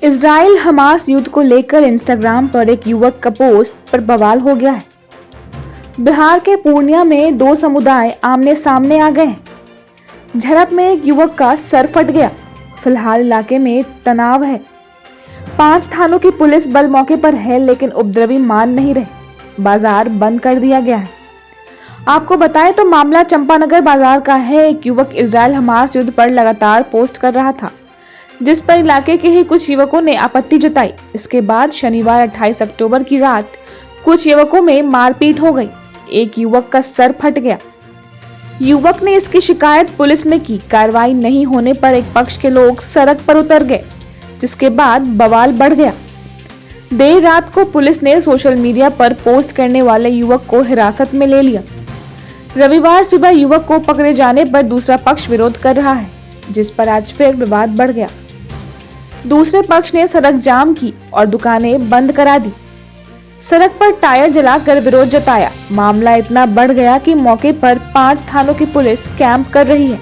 Israel Hamas युद्ध को लेकर इंस्टाग्राम पर एक युवक का पोस्ट पर बवाल हो गया है। बिहार के पूर्णिया में दो समुदाय आमने सामने आ गए हैं। झड़प में एक युवक का सर फट गया। फिलहाल इलाके में तनाव है। 5 थानों की पुलिस बल मौके पर है, लेकिन उपद्रवी मान नहीं रहे। बाजार बंद कर दिया गया है। आपको बताएं तो मामला चंपानगर बाजार का है। एक युवक इजराइल हमास युद्ध पर लगातार पोस्ट कर रहा था, जिस पर इलाके के ही कुछ युवकों ने आपत्ति जताई। इसके बाद शनिवार 28 अक्टूबर की रात कुछ युवकों में मारपीट हो गई। एक युवक का सर फट गया। युवक ने इसकी शिकायत पुलिस में की। कार्रवाई नहीं होने पर एक पक्ष के लोग सड़क पर उतर गए, जिसके बाद बवाल बढ़ गया। देर रात को पुलिस ने सोशल मीडिया पर पोस्ट करने वाले युवक को हिरासत में ले लिया। रविवार सुबह युवक को पकड़े जाने पर दूसरा पक्ष विरोध कर रहा है, जिस पर आज फिर विवाद बढ़ गया। दूसरे पक्ष ने सड़क जाम की और दुकानें बंद करा दी। सड़क पर टायर जलाकर विरोध जताया। मामला इतना बढ़ गया कि मौके पर 5 थानों की पुलिस कैंप कर रही है।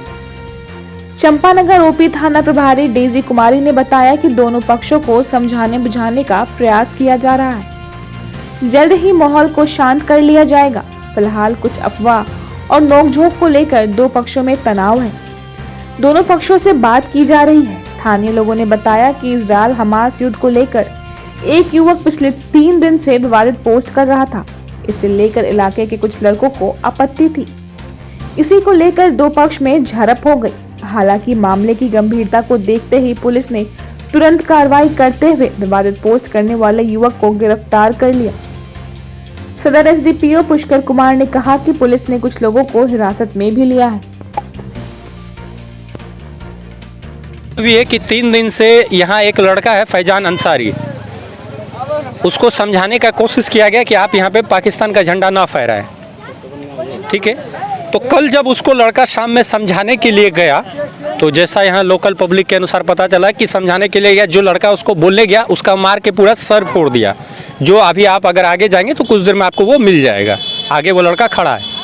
चंपानगर ओपी थाना प्रभारी डेजी कुमारी ने बताया कि दोनों पक्षों को समझाने बुझाने का प्रयास किया जा रहा है। जल्द ही माहौल को शांत कर लिया जाएगा। फिलहाल कुछ अफवाह और नोकझोंक को लेकर दो पक्षों में तनाव है। दोनों पक्षों से बात की जा रही है। स्थानीय लोगों ने बताया कि इजराइल हमास युद्ध को लेकर एक युवक पिछले 3 दिन से विवादित पोस्ट कर रहा था। इसे लेकर इलाके के कुछ लड़कों को आपत्ति थी। इसी को लेकर दो पक्ष में झड़प हो गई। हालांकि मामले की गंभीरता को देखते ही पुलिस ने तुरंत कार्रवाई करते हुए विवादित पोस्ट करने वाले युवक को गिरफ्तार कर लिया। सदर एसडीपीओ पुष्कर कुमार ने कहा कि पुलिस ने कुछ लोगों को हिरासत में भी लिया है। भी है कि 3 दिन से यहाँ एक लड़का है फैजान अंसारी, उसको समझाने का कोशिश किया गया कि आप यहाँ पे पाकिस्तान का झंडा ना फहराएं, ठीक है। तो कल जब उसको लड़का शाम में समझाने के लिए गया, तो जैसा यहाँ लोकल पब्लिक के अनुसार पता चला कि समझाने के लिए गया, जो लड़का उसको बोलने गया उसका मार के पूरा सर फोड़ दिया। जो अभी आप अगर आगे जाएंगे तो कुछ देर में आपको वो मिल जाएगा। आगे वो लड़का खड़ा है।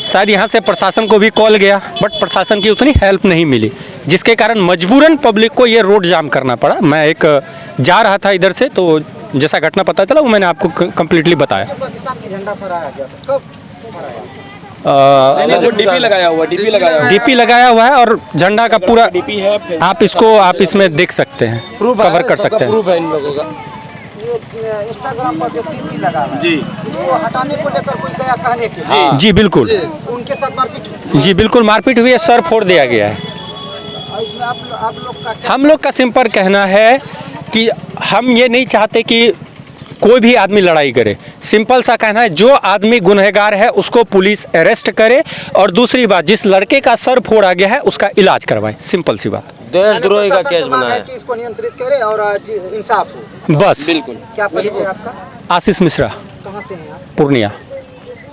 शायद यहाँ से प्रशासन को भी कॉल गया, बट प्रशासन की उतनी हेल्प नहीं मिली, जिसके कारण मजबूरन पब्लिक को ये रोड जाम करना पड़ा। मैं एक जा रहा था इधर से, तो जैसा घटना पता चला वो मैंने आपको कंप्लीटली बताया। पाकिस्तान की झंडा फहराया गया था, कब फहराया? डीपी लगाया हुआ, डीपी लगाया हुआ है और झंडा का पूरा डीपी है। आप इसमें देख सकते हैं, कवर कर सकते हैं। प्रूफ है इन लोगों का। ये इंस्टाग्राम पर जो डीपी लगा है, जी, इसको हटाने को लेकर कोई गया कहने के लिए? जी बिल्कुल, उनके साथ मारपीट हुई? जी बिल्कुल मारपीट हुई है, सर फोड़ दिया गया है। और इसमें आप लोग का क्या? हम लोग का सिंपल कहना है कि हम ये नहीं चाहते कि कोई भी आदमी लड़ाई करे। सिंपल सा कहना है, जो आदमी गुनहगार है उसको पुलिस अरेस्ट करे, और दूसरी बात, जिस लड़के का सर फोड़ा गया है उसका इलाज करवाए। सिंपल सी बात। देशद्रोही का केस बना है कि इसको नियंत्रित करे और इंसाफ हो। बस बिल्कुल। क्या परिचय आपका? आशीष मिश्रा, कहाँ से हैं आप? पूर्णिया।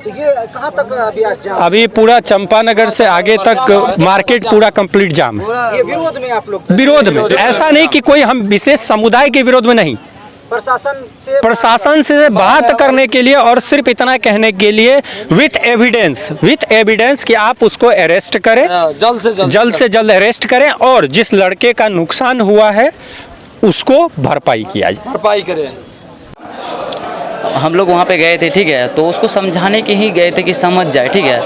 तो ये कहाँ तक अभी आज जाम? अभी पूरा चंपानगर से आगे तक मार्केट पूरा कंप्लीट जाम है। ये विरोध में आप लोग? विरोध में, ऐसा नहीं कि कोई हम विशेष समुदाय के विरोध में नहीं, प्रशासन से बात करने के लिए, और सिर्फ इतना कहने के लिए विथ एविडेंस कि आप उसको अरेस्ट करें, जल्द से जल्द अरेस्ट करें, और जिस लड़के का नुकसान हुआ है उसको भरपाई किया जाए। भरपाई करें। हम लोग वहाँ पे गए थे, ठीक है, तो उसको समझाने के ही गए थे कि समझ जाए, ठीक है।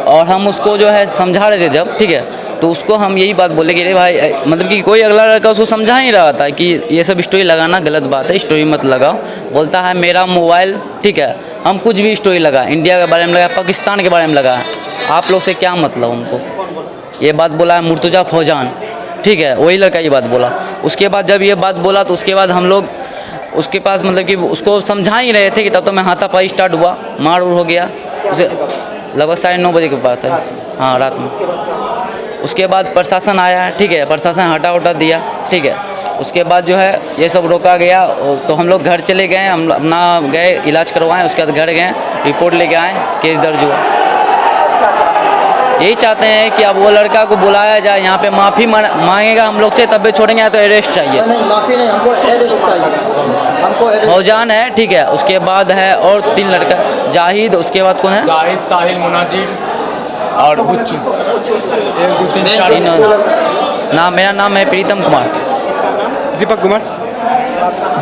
और हम उसको जो है समझा रहे थे जब, ठीक है, तो उसको हम यही बात बोले कि अरे भाई, मतलब कि कोई अगला लड़का उसको समझा ही रहा था कि ये सब स्टोरी लगाना गलत बात है, स्टोरी मत लगाओ। बोलता है मेरा मोबाइल, ठीक है, हम कुछ भी स्टोरी लगा, इंडिया के बारे में लगा, पाकिस्तान के बारे में लगा, आप लोग से क्या मतलब उनको। ये बात बोला है मुर्तजा फौजान, ठीक है, वही लड़का ये बात बोला। उसके बाद जब ये बात बोला तो उसके बाद हम लोग उसके पास मतलब कि उसको समझा ही रहे थे कि तब तो मैं हाथापाई स्टार्ट हुआ, मार उड़ हो गया। उसे लगभग 9:30 बजे की बात है, हाँ, रात में। उसके बाद प्रशासन आया, ठीक है, प्रशासन हटा उटा दिया, ठीक है। उसके बाद जो है ये सब रोका गया, तो हम लोग घर चले गए, हम अपना गए इलाज करवाएं। उसके बाद घर गए, रिपोर्ट लेके आए, केस दर्ज हुआ। यही चाहते हैं कि अब वो लड़का को बुलाया जाए, यहाँ पे माफ़ी मांगेगा हम लोग से तब भी छोड़ेंगे, या तो अरेस्ट चाहिए। नहीं, माफी नहीं, हमको अरेस्ट चाहिए, हमको फौजान है, ठीक है, उसके बाद है और 3 लड़का, जाहिद, उसके बाद कौन है? जाहिद, साहिल, मुनाजिब और बुच्चू। 1 2 3 4 नाम, मेरा नाम है प्रीतम कुमार। दीपक कुमार।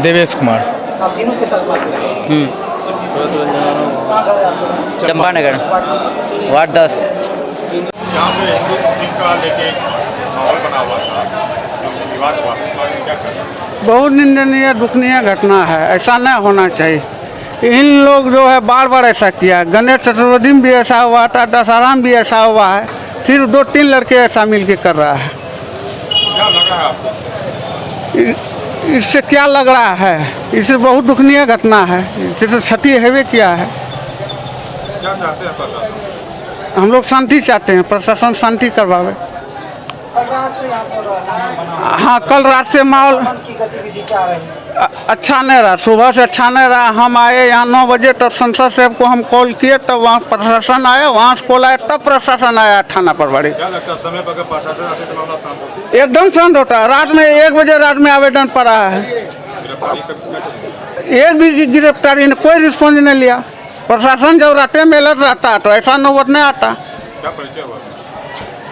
देवेश कुमार। आप तीनों के साथ बात करें। चंपानगर वार्ड 10। यहाँ पे हिंदू मुस्लिम का लेके माहौल बना हुआ था, जो विवाद हुआ, इस बारे में क्या कहना है? बहुत निंदनीय दुखनीय घटना है, ऐसा नहीं होना चाहिए। इन लोग जो है बार बार ऐसा किया, गणेश चतुर्थी में भी ऐसा हुआ था, दशहरा में भी ऐसा हुआ है, फिर 2-3 लड़के ऐसा मिल के कर रहा है। क्या लग रहा है आपको इससे? इससे क्या लग रहा है, इससे बहुत दुखनीय घटना है, इससे तो क्षति हैवे किया है। क्या चाहते हैं प्रशासन? हम लोग शांति चाहते हैं, प्रशासन शांति करवावे। कल रात से यहाँ पर माहौल बना हुआ है। हाँ, कल रात से माहौल शासन की गतिविधि क्या रही? अच्छा नहीं रहा, सुबह से अच्छा नहीं रहा। हम आए यहाँ 9 बजे, तब संसद साहब को हम कॉल किए, तब वहाँ प्रशासन आया, वहाँ से कॉल आया, तब प्रशासन आया थाना परवाड़ी। क्या लगता है समय पर अगर प्रशासन आते तो मामला शांत होती? एकदम शांत होता है। रात में 1 बजे रात में आवेदन पड़ा है, गिरफ्तारी का एक भी गिरफ्तारी ने कोई रिस्पॉन्स नहीं लिया। प्रशासन जब रात में अलर्ट रहता तो ऐसा नौबत नहीं आता। क्या परिचय हुआ?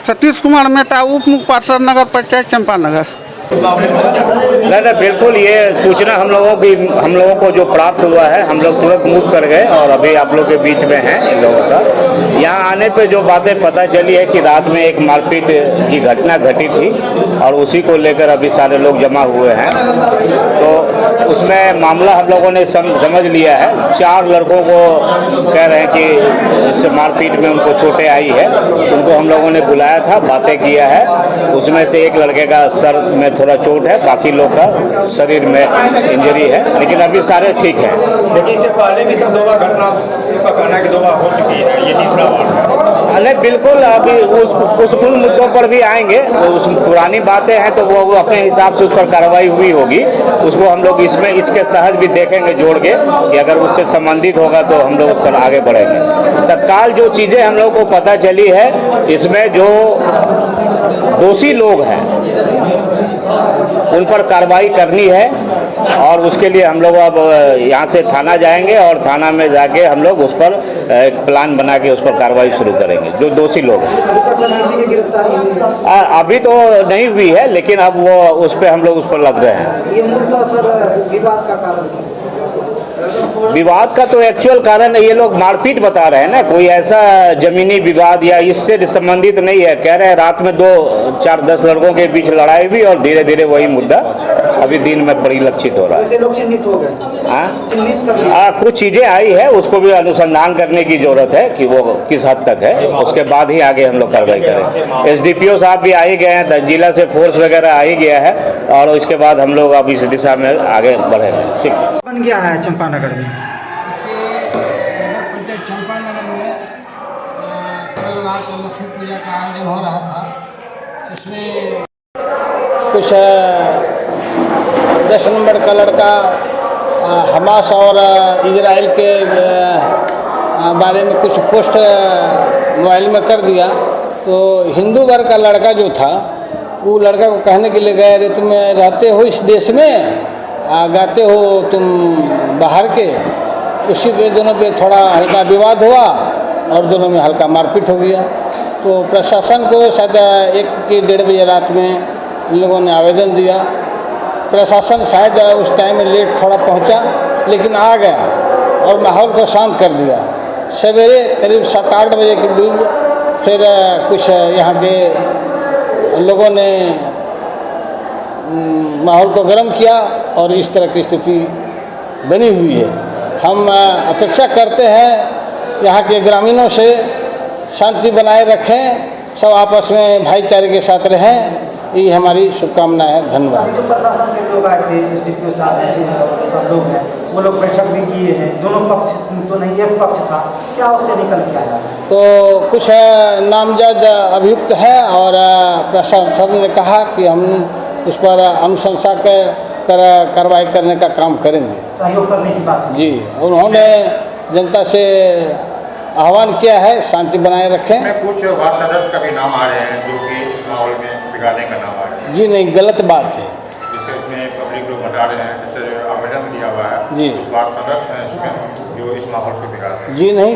सतीश कुमार मेहता, उप मुख्य पार्षद नगर पंचायत चंपानगर। नहीं, बिल्कुल ये सूचना हम लोगों को जो प्राप्त हुआ है, हम लोग तुरंत मूव कर गए और अभी आप लोग के बीच में हैं इन लोगों का। यहाँ आने पे जो बातें पता चली है कि रात में एक मारपीट की घटना घटी थी और उसी को लेकर अभी सारे लोग जमा हुए हैं। तो उसमें मामला हम लोगों ने समझ लिया है। 4 लड़कों को कह रहे हैं कि इस मारपीट में उनको चोटें आई है, उनको हम लोगों ने बुलाया था, बातें किया है। उसमें से एक लड़के का सर में थोड़ा चोट है, बाकी लोग का शरीर में इंजरी है, लेकिन अभी सारे ठीक हैं। देखिए, इससे पहले भी सब 2 बार घटना का कहना है कि 2 बार हो चुकी है, ये तीसरा बार है। नहीं, बिल्कुल अभी उस कुल मुद्दों पर भी आएंगे। उस पुरानी बातें हैं तो वो अपने हिसाब से उस पर कार्रवाई हुई होगी, उसको हम लोग इसके तहत भी देखेंगे जोड़ के कि अगर उससे संबंधित होगा तो हम लोग उस पर आगे बढ़ेंगे। तत्काल जो चीज़ें हम लोग को पता चली है, इसमें जो दोषी लोग हैं उन पर कार्रवाई करनी है और उसके लिए हम लोग अब यहाँ से थाना जाएंगे और थाना में जाके हम लोग उस पर एक प्लान बना के उस पर कार्रवाई शुरू करेंगे जो दोषी लोग हैं। किसी की गिरफ्तारी हुई है? अभी तो नहीं हुई है, लेकिन अब वो उस पर हम लोग उस पर लग रहे हैं। ये मूलतः सर विवाद का कारण क्या है? विवाद का तो एक्चुअल कारण ये लोग मारपीट बता रहे हैं ना, कोई ऐसा जमीनी विवाद या इससे संबंधित नहीं है। कह रहे हैं रात में 2-4-10 लड़कों के बीच लड़ाई हुई और धीरे धीरे वही मुद्दा अभी दिन में परिलक्षित हो रहा है। ऐसे लोग चिन्हित हो गए? हाँ, चिन्हित कर लिया? कुछ चीज़ें आई है, उसको भी अनुसंधान करने की जरूरत है कि वो किस हद तक है, उसके बाद ही आगे हम लोग कार्रवाई करेंगे। SDPO साहब भी आ ही गए हैं, जिला से फोर्स वगैरह आ ही गया है और उसके बाद हम लोग अब इस दिशा में आगे बढ़ेंगे। ठीक बन गया है चंपानगर में। नगर पंचायत चंपानगर में कल रात लक्ष्मी पूजा का आयोजन हो रहा था। उसमें कुछ 10 नंबर का लड़का हमास और इजराइल के बारे में कुछ पोस्ट मोबाइल में कर दिया। तो हिंदू वर्ग का लड़का जो था, वो लड़का को कहने के लिए गए, अरे तुम रहते हो इस देश में, गाते हो तुम बाहर के। उसी पे दोनों पे थोड़ा हल्का विवाद हुआ और दोनों में हल्का मारपीट हो गया। तो प्रशासन को शायद 1-1:30 बजे रात में इन लोगों ने आवेदन दिया। प्रशासन शायद उस टाइम में लेट थोड़ा पहुंचा, लेकिन आ गया और माहौल को शांत कर दिया। सवेरे करीब 7-8 बजे के बीच फिर कुछ यहाँ के लोगों ने माहौल को गर्म किया और इस तरह की स्थिति बनी हुई है। हम अपेक्षा करते हैं यहाँ के ग्रामीणों से शांति बनाए रखें, सब आपस में भाईचारे के साथ रहें, ये हमारी शुभकामना है। धन्यवाद। जो प्रशासन के लोग आए थे, SDPO साहब ऐसे सब लोग हैं, वो लोग बैठक भी किए हैं, दोनों पक्ष तो नहीं, एक पक्ष था, क्या उससे निकल के आया? तो कुछ नामजद अभियुक्त है और प्रशासन ने कहा कि हम उस पर अनुशंसा कार्रवाई करने का काम करेंगे, सहयोग करने की बात है। जी। उन्होंने जनता से आह्वान किया है शांति बनाए रखें। कुछ वार्ड सदस्य का भी नाम आ रहे हैं जो कि इस माहौल में बिगाड़ने का नाम आ रहा है। जी नहीं, गलत बात है। जिससे उसमें पब्लिक लोग बता रहे हैं, जैसे आवेदन दिया हुआ है जी, कुछ वार्ड सदस्य हैं इसमें जो इस माहौल को बिगाड़ रहे हैं। जी नहीं,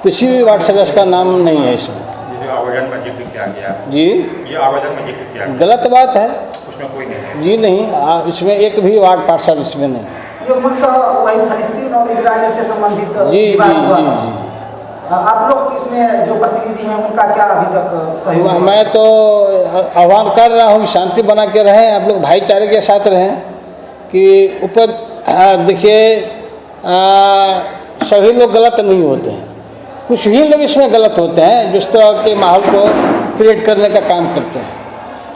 किसी भी वार्ड सदस्य का नाम नहीं है इसमें। जिसे आवेदन में जिक्र किया गया जी, ये आवेदन में जिक्र किया गया, गलत बात है। कुछ इसमें कोई नहीं है? जी नहीं, इसमें एक भी वार्ड पार्षद इसमें नहीं है। ये मुल्क वही फलस्तीन और इजराइल से संबंधित जी जी विवाद हुआ जी है। जी आप लोग इसमें जो प्रतिनिधि हैं उनका क्या अभी तक सहयोग है? मैं तो आह्वान कर रहा हूँ कि शांति बना के रहें, आप लोग भाईचारे के साथ रहें। कि ऊपर देखिए, सभी लोग गलत नहीं होते हैं, कुछ ही लोग इसमें गलत होते हैं जिस तरह के माहौल को क्रिएट करने का काम करते हैं।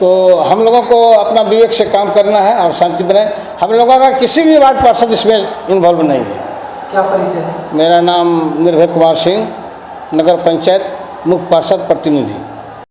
तो हम लोगों को अपना विवेक से काम करना है और शांति बनाए। हम लोगों का किसी भी वार्ड पार्षद इसमें इन्वॉल्व नहीं है। क्या परिचय है? मेरा नाम निर्भय कुमार सिंह, नगर पंचायत मुख्य पार्षद प्रतिनिधि।